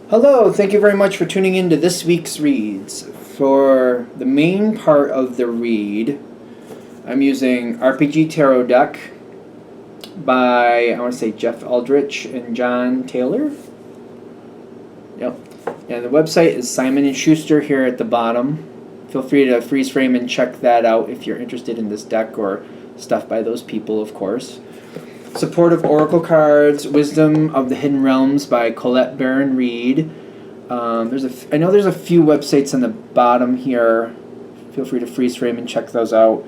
Hello, thank you very much for tuning in to this week's reads. For the main part of the read, I'm using RPG Tarot deck by, I want to say, Jeff Aldrich and John Taylor. Yep. And the website is Simon & Schuster here at the bottom. Feel free to freeze frame and check that out if you're interested in this deck or stuff by those people, of course. Supportive Oracle cards, Wisdom of the Hidden Realms by Colette Baron Reed. I know there's a few websites on the bottom here. Feel free to freeze frame and check those out.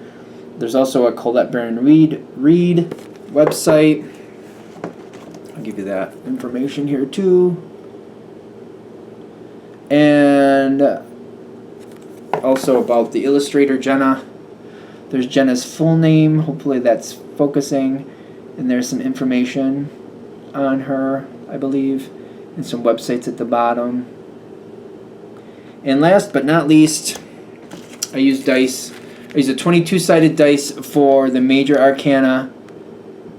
There's also a Colette Baron Reed website. I'll give you that information here too. And also about the illustrator Jenna. There's Jenna's full name. Hopefully that's focusing. And there's some information on her, I believe, and some websites at the bottom. And last but not least, I use dice. I use a 22-sided dice for the major arcana,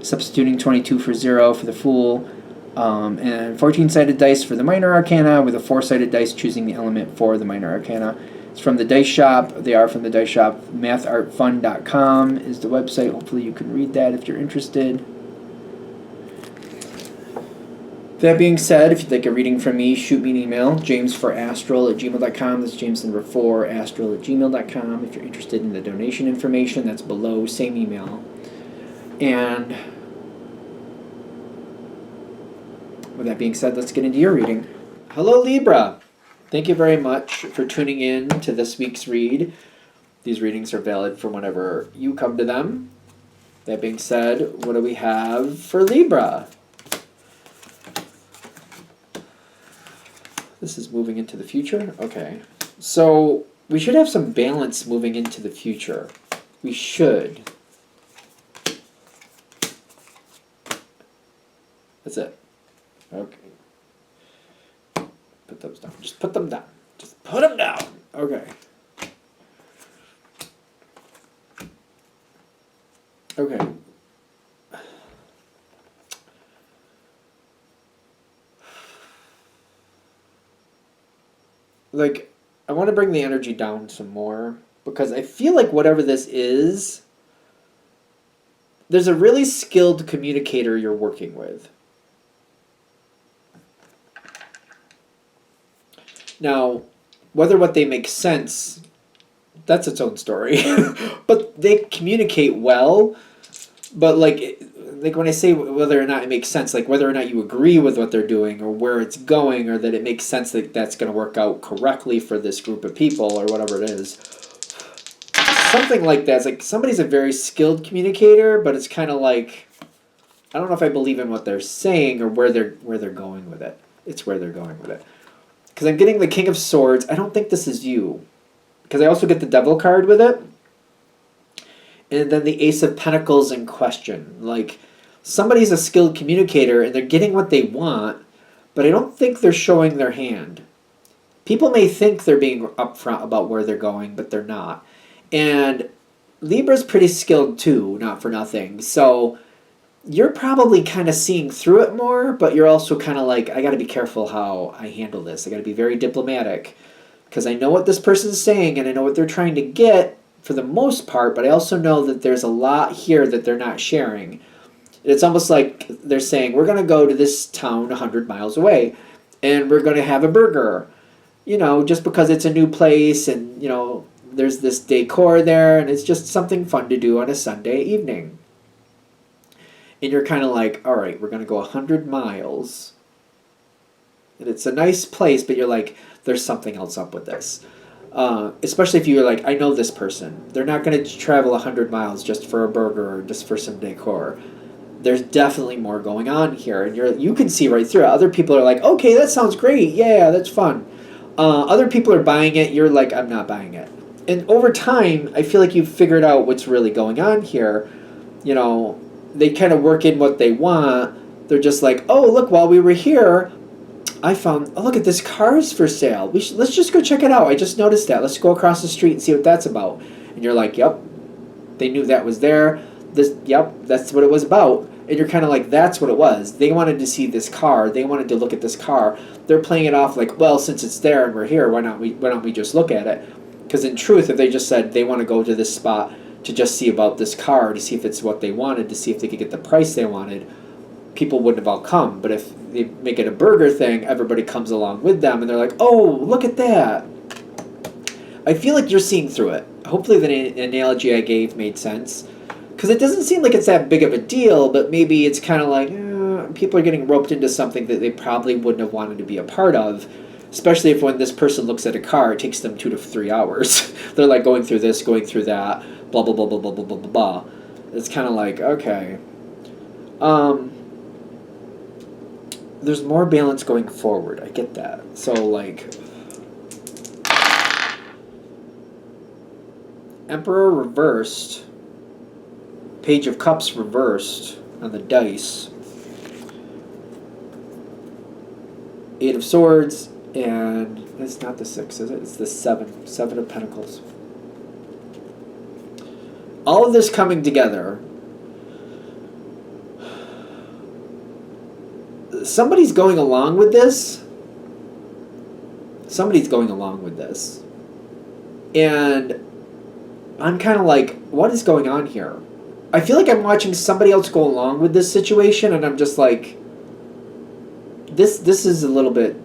substituting 22 for 0 for the Fool, and 14-sided dice for the minor arcana, with a 4-sided dice choosing the element for the minor arcana. It's from the Dice Shop. They are from the Dice Shop. MathArtFun.com is the website. Hopefully you can read that if you're interested. That being said, if you'd like a reading from me, shoot me an email, jamesforastral@gmail.com. That's James number 4, astral@gmail.com. If you're interested in the donation information, that's below, same email. And with that being said, let's get into your reading. Hello, Libra. Thank you very much for tuning in to this week's read. These readings are valid for whenever you come to them. That being said, what do we have for Libra? This is moving into the future? Okay. So we should have some balance moving into the future. We should. That's it. Okay. Put those down. Just put them down. Just put them down. Okay. Okay. Like, I want to bring the energy down some more because I feel like whatever this is, there's a really skilled communicator you're working with. Now, whether what they make sense, that's its own story. But they communicate well. But like when I say whether or not it makes sense, like whether or not you agree with what they're doing or where it's going or that it makes sense that that's going to work out correctly for this group of people or whatever it is. Something like that. It's like somebody's a very skilled communicator, but it's kind of like, I don't know if I believe in what they're saying or where they're going with it. It's where they're going with it. Because I'm getting the King of Swords. I don't think this is you. Because I also get the Devil card with it. And then the Ace of Pentacles in question. Like, somebody's a skilled communicator and they're getting what they want, but I don't think they're showing their hand. People may think they're being upfront about where they're going, but they're not. And Libra's pretty skilled too, not for nothing. So you're probably kind of seeing through it more, but you're also kind of like, I got to be careful how I handle this. I got to be very diplomatic because I know what this person's saying and I know what they're trying to get for the most part, but I also know that there's a lot here that they're not sharing. It's almost like they're saying, we're going to go to this town 100 miles away and we're going to have a burger, just because it's a new place and, there's this decor there and it's just something fun to do on a Sunday evening. And you're kind of like, all right, we're going to go 100 miles. And it's a nice place, but you're like, there's something else up with this. Especially if you're like, I know this person. They're not going to travel 100 miles just for a burger or just for some decor. There's definitely more going on here. And you can see right through it. Other people are like, okay, that sounds great. Yeah, that's fun. Other people are buying it. You're like, I'm not buying it. And over time, I feel like you've figured out what's really going on here. They kind of work in what they want. They're just like, oh, look, while we were here, I found, oh, look at this car's for sale. Let's just go check it out. I just noticed that. Let's go across the street and see what that's about. And you're like, yep, they knew that was there. Yep, that's what it was about. And you're kind of like, that's what it was. They wanted to see this car. They wanted to look at this car. They're playing it off like, well, since it's there and we're here, why don't we just look at it? Because in truth, if they just said they want to go to this spot to just see about this car, to see if it's what they wanted, to see if they could get the price they wanted, people wouldn't have all come. But if they make it a burger thing, everybody comes along with them, and they're like, oh, look at that. I feel like you're seeing through it. Hopefully the analogy I gave made sense. Because it doesn't seem like it's that big of a deal, but maybe it's kind of like, people are getting roped into something that they probably wouldn't have wanted to be a part of, especially if when this person looks at a car, it takes them 2 to 3 hours. They're like going through this, going through that, blah, blah, blah, blah, blah, blah, blah, blah, blah. It's kind of like, okay. There's more balance going forward. I get that. So, like, Emperor reversed, Page of Cups reversed on the dice, Eight of Swords, and it's not the 6, is it? It's the 7. 7 of Pentacles. All of this coming together. Somebody's going along with this. Somebody's going along with this. And I'm kind of like, what is going on here? I feel like I'm watching somebody else go along with this situation, and I'm just like, this is a little bit,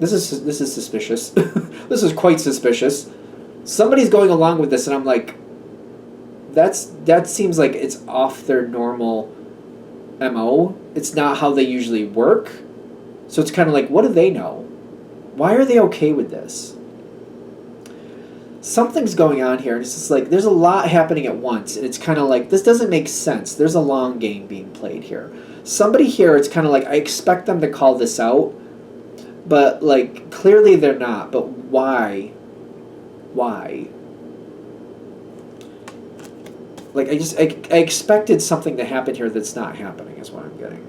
this is suspicious. This is quite suspicious. Somebody's going along with this, and I'm like, that seems like it's off their normal MO. It's not how they usually work. So it's kind of like, what do they know? Why are they okay with this? Something's going on here, and it's just like, there's a lot happening at once, and it's kind of like, this doesn't make sense. There's a long game being played here. Somebody here, it's kind of like, I expect them to call this out, but, like, clearly they're not. But why? Why? Like, I expected something to happen here that's not happening, is what I'm getting.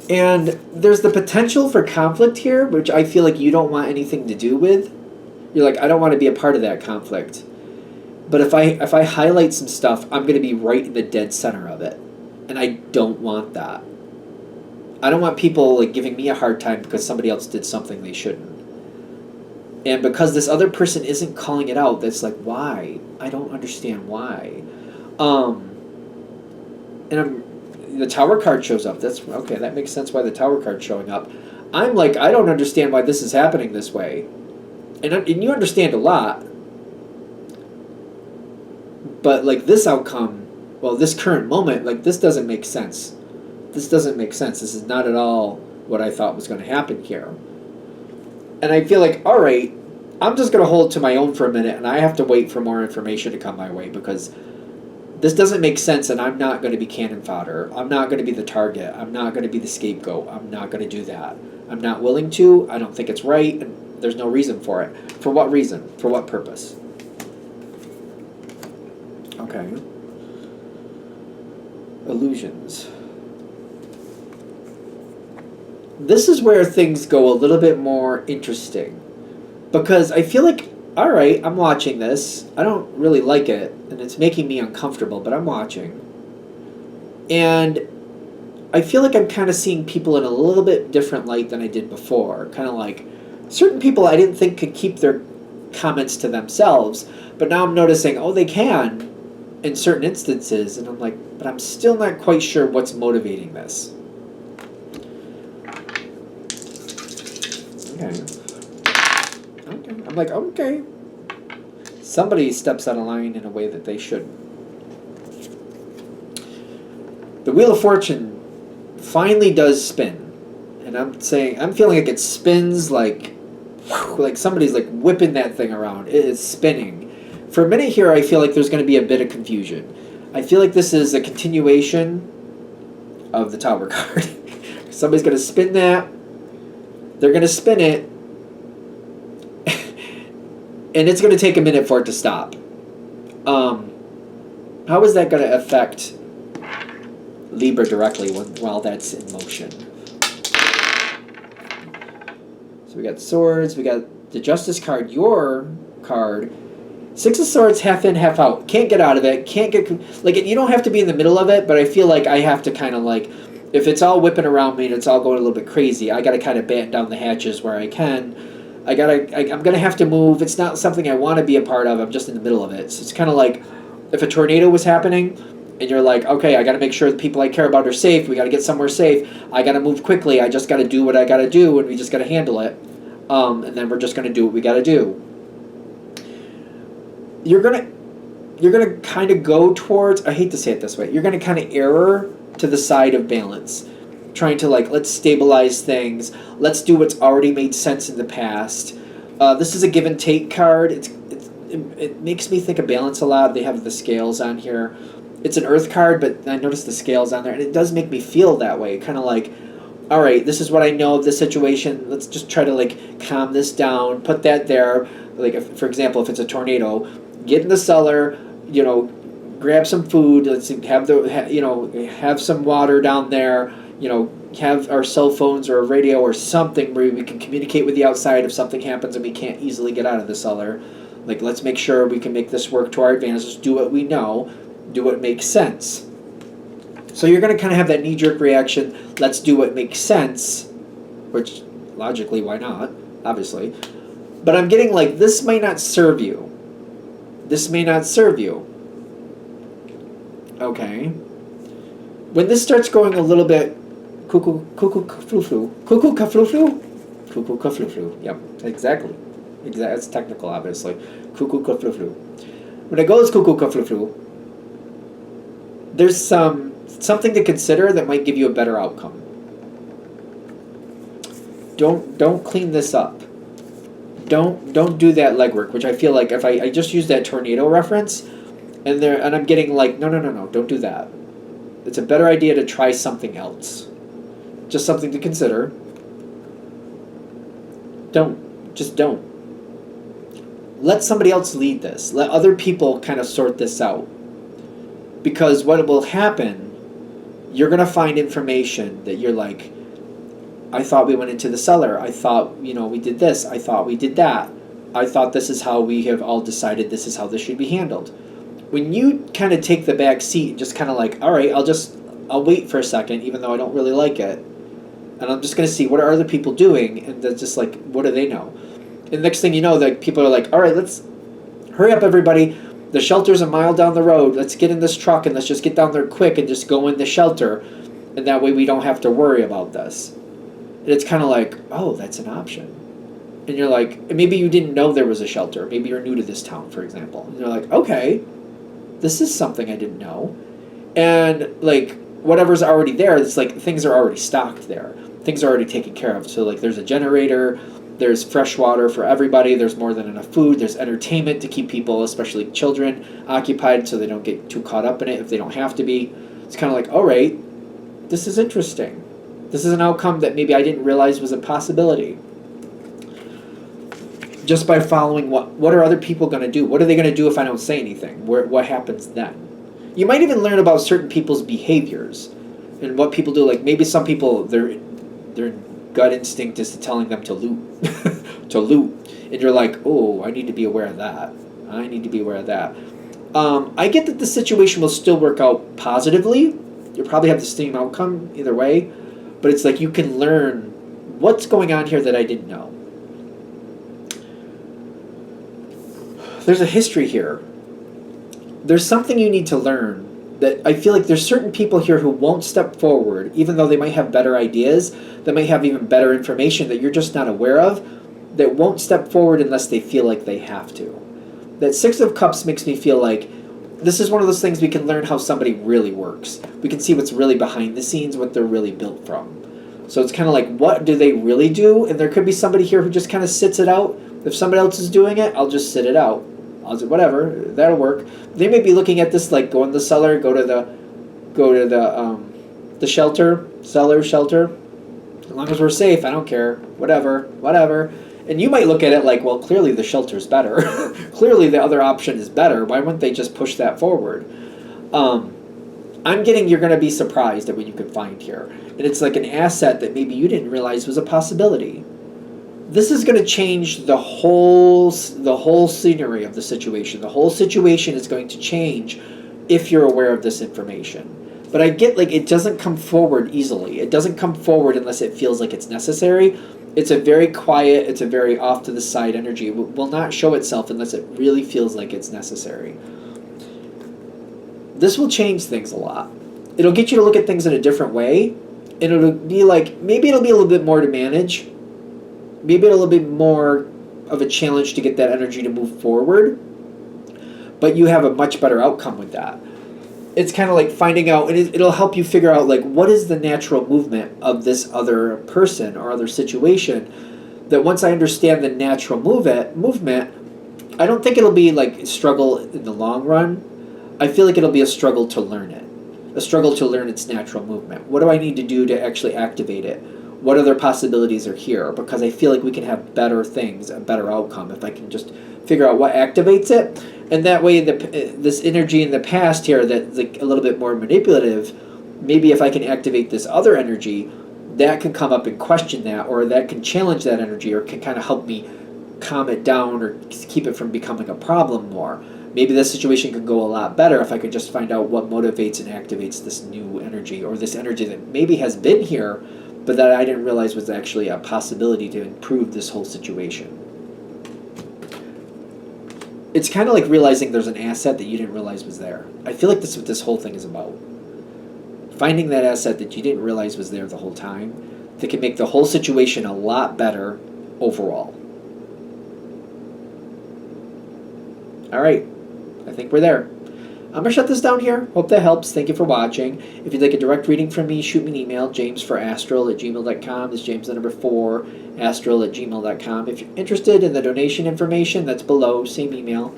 And there's the potential for conflict here, which I feel like you don't want anything to do with. You're like, I don't want to be a part of that conflict. But if I highlight some stuff, I'm going to be right in the dead center of it. And I don't want that. I don't want people like giving me a hard time because somebody else did something they shouldn't. And because this other person isn't calling it out, that's like, why? I don't understand why. The Tower card shows up. That's okay, that makes sense why the Tower card's showing up. I'm like, I don't understand why this is happening this way. And you understand a lot. But like this outcome, well, this current moment, like this doesn't make sense. This doesn't make sense. This is not at all what I thought was going to happen here. And I feel like, all right, I'm just going to hold to my own for a minute, and I have to wait for more information to come my way because this doesn't make sense, and I'm not going to be cannon fodder. I'm not going to be the target. I'm not going to be the scapegoat. I'm not going to do that. I'm not willing to. I don't think it's right, and there's no reason for it. For what reason? For what purpose? Okay. Illusions. This is where things go a little bit more interesting. Because I feel like, alright, I'm watching this. I don't really like it, and it's making me uncomfortable, but I'm watching. And I feel like I'm kind of seeing people in a little bit different light than I did before. Kind of like, certain people I didn't think could keep their comments to themselves, but now I'm noticing, oh, they can in certain instances, and I'm like, but I'm still not quite sure what's motivating this. Okay. I'm like, okay. Somebody steps out of line in a way that they shouldn't. The Wheel of Fortune finally does spin. And I'm feeling like it spins like somebody's like whipping that thing around. It is spinning. For a minute here, I feel like there's going to be a bit of confusion. I feel like this is a continuation of the Tower card. Somebody's going to spin that. They're going to spin it. And it's going to take a minute for it to stop. How is that going to affect Libra directly while that's in motion? So we got Swords, we got the Justice card, your card, Six of Swords, half in, half out. Can't get out of it. Can't get like you don't have to be in the middle of it, but I feel like I have to kind of like, if it's all whipping around me and it's all going a little bit crazy, I got to kind of batten down the hatches where I can. I'm gonna have to move. It's not something I want to be a part of. I'm just in the middle of it. So it's kind of like if a tornado was happening, and you're like, okay, I got to make sure the people I care about are safe. We got to get somewhere safe. I got to move quickly. I just got to do what I got to do, and we just got to handle it. And then we're just gonna do what we got to do. You're gonna kind of go towards, I hate to say it this way, you're gonna kind of err to the side of balance, trying to like, let's stabilize things, let's do what's already made sense in the past. This is a give and take card. It makes me think of balance a lot. They have the scales on here. It's an earth card, but I noticed the scales on there, and it does make me feel that way, kind of like, all right, this is what I know of this situation. Let's just try to like calm this down, put that there. Like, for example, if it's a tornado, get in the cellar, grab some food. Let's have some water down there. Have our cell phones or a radio or something where we can communicate with the outside if something happens and we can't easily get out of the cellar. Like, let's make sure we can make this work to our advantage. Let's do what we know, do what makes sense. So you're going to kind of have that knee-jerk reaction, let's do what makes sense, which logically, why not, obviously. But I'm getting like, this might not serve you. This may not serve you. Okay. When this starts going a little bit cuckoo kaflu. Yep, exactly. It's technical, obviously. Cuckoo kaflu. When it goes cuckoo kaflu, there's something to consider that might give you a better outcome. Don't clean this up. Don't do that legwork, which I feel like if I just use that tornado reference, and I'm getting like, no, don't do that. It's a better idea to try something else. Just something to consider. Don't. Let somebody else lead this. Let other people kind of sort this out. Because what will happen, you're going to find information that you're like, I thought we went into the cellar. I thought, we did this. I thought we did that. I thought this is how we have all decided this is how this should be handled. When you kind of take the back seat and just kind of like, all right, I'll wait for a second, even though I don't really like it. And I'm just going to see what are other people doing, and then just like, what do they know? And the next thing you know, like, people are like, all right, let's hurry up, everybody. The shelter's a mile down the road. Let's get in this truck and let's just get down there quick and just go in the shelter. And that way we don't have to worry about this. And it's kind of like, oh, that's an option. And you're like, maybe you didn't know there was a shelter. Maybe you're new to this town, for example. And you're like, okay, this is something I didn't know. And like, whatever's already there, it's like things are already stocked there. Things are already taken care of. So like, there's a generator, there's fresh water for everybody, there's more than enough food, there's entertainment to keep people, especially children, occupied so they don't get too caught up in it if they don't have to be. It's kind of like, all right, this is interesting. This is an outcome that maybe I didn't realize was a possibility. Just by following what are other people going to do? What are they going to do if I don't say anything? What happens then? You might even learn about certain people's behaviors and what people do. Like maybe some people, their gut instinct is telling them to loot, to loot, and you're like, oh, I need to be aware of that. I need to be aware of that. I get that the situation will still work out positively. You'll probably have the same outcome either way, but it's like you can learn what's going on here that I didn't know. There's a history here. There's something you need to learn that I feel like there's certain people here who won't step forward, even though they might have better ideas, that might have even better information that you're just not aware of, that won't step forward unless they feel like they have to. That Six of Cups makes me feel like this is one of those things we can learn how somebody really works. We can see what's really behind the scenes, what they're really built from. So it's kind of like, what do they really do? And there could be somebody here who just kind of sits it out. If somebody else is doing it, I'll just sit it out. I'll do whatever, that'll work. They may be looking at this like, go in the cellar, go to the shelter, cellar shelter. As long as we're safe, I don't care. Whatever. And you might look at it like, well, clearly the shelter's better. Clearly the other option is better. Why wouldn't they just push that forward? I'm getting you're going to be surprised at what you could find here. And it's like an asset that maybe you didn't realize was a possibility. this is going to change the whole scenery of the situation. The whole situation is going to change if you're aware of this information. But I get, like, it doesn't come forward easily. It doesn't come forward unless it feels like it's necessary. It's a very quiet, it's a very off to the side energy. It will not show itself unless it really feels like it's necessary. This will change things a lot. It'll get you to look at things in a different way. And it'll be like, maybe it'll be a little bit more to manage. Maybe a little bit more of a challenge to get that energy to move forward. But you have a much better outcome with that. It's kind of like finding out, and it'll help you figure out, like, what is the natural movement of this other person or other situation. That once I understand the natural movement, I don't think it'll be like a struggle in the long run. I feel like it'll be a struggle to learn it. A struggle to learn its natural movement. What do I need to do to actually activate it? What other possibilities are here? Because I feel like we can have better things, a better outcome, if I can just figure out what activates it. And that way, this energy in the past here that's like a little bit more manipulative, maybe if I can activate this other energy, that can come up and question that, or that can challenge that energy, or can kind of help me calm it down or keep it from becoming a problem more. Maybe this situation could go a lot better if I could just find out what motivates and activates this new energy, or this energy that maybe has been here, but that I didn't realize was actually a possibility to improve this whole situation. It's kind of like realizing there's an asset that you didn't realize was there. I feel like that's what this whole thing is about. Finding that asset that you didn't realize was there the whole time, that can make the whole situation a lot better overall. All right, I think we're there. I'm going to shut this down here. Hope that helps. Thank you for watching. If you'd like a direct reading from me, shoot me an email, jamesforastral@gmail.com. That's James the number 4, astral@gmail.com. If you're interested in the donation information, that's below, same email.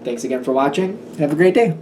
Thanks again for watching. Have a great day.